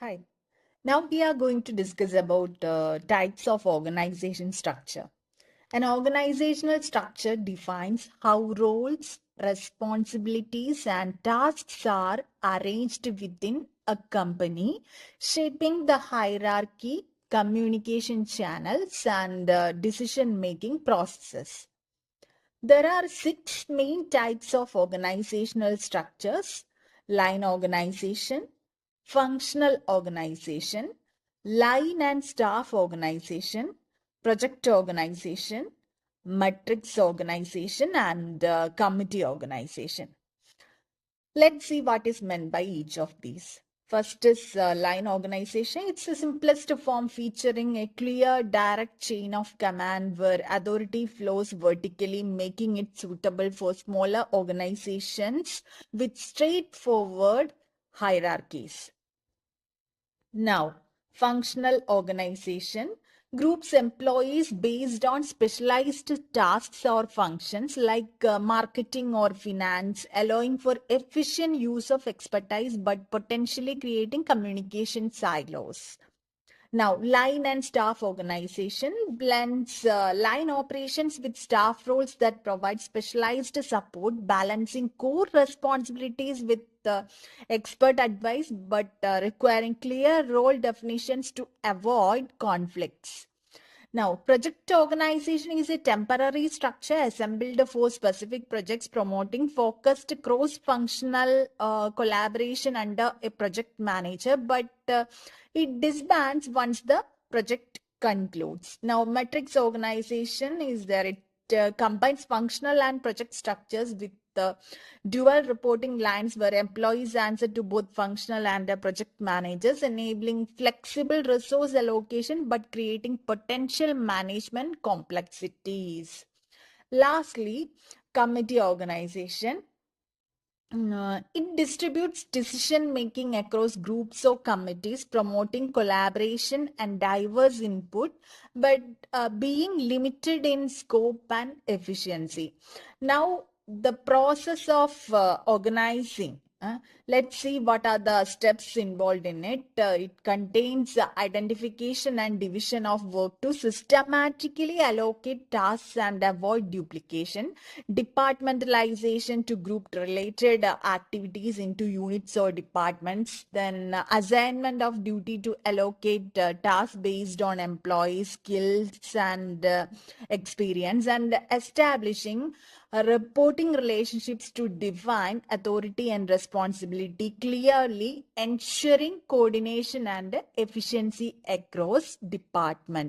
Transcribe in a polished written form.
Hi. Now we are going to discuss about types of organization structure. An organizational structure defines how roles, responsibilities, and tasks are arranged within a company, shaping the hierarchy, communication channels, and decision-making processes. There are six main types of organizational structures: line organization, functional organization, line and staff organization, project organization, matrix organization, and committee organization. Let's see what is meant by each of these. First is line organization. It's the simplest form featuring a clear, direct chain of command where authority flows vertically, making it suitable for smaller organizations with straightforward hierarchies. Now, functional organization groups employees based on specialized tasks or functions like marketing or finance, allowing for efficient use of expertise but potentially creating communication silos. Now, line and staff organization blends line operations with staff roles that provide specialized support, balancing core responsibilities with expert advice, but requiring clear role definitions to avoid conflicts. Now, project organization is a temporary structure assembled for specific projects promoting focused cross-functional collaboration under a project manager, but it disbands once the project concludes. Now, matrix organization is there. It combines functional and project structures with the dual reporting lines where employees answer to both functional and project managers, enabling flexible resource allocation but creating potential management complexities. Lastly, committee organization. It distributes decision making across groups or committees, promoting collaboration and diverse input, but being limited in scope and efficiency. Now, the process of organizing. Let's see what are the steps involved in it. It contains identification and division of work to systematically allocate tasks and avoid duplication, departmentalization to group related activities into units or departments, then assignment of duty to allocate tasks based on employee skills and experience, and establishing reporting relationships to define authority and responsibility clearly, ensuring coordination and efficiency across departments.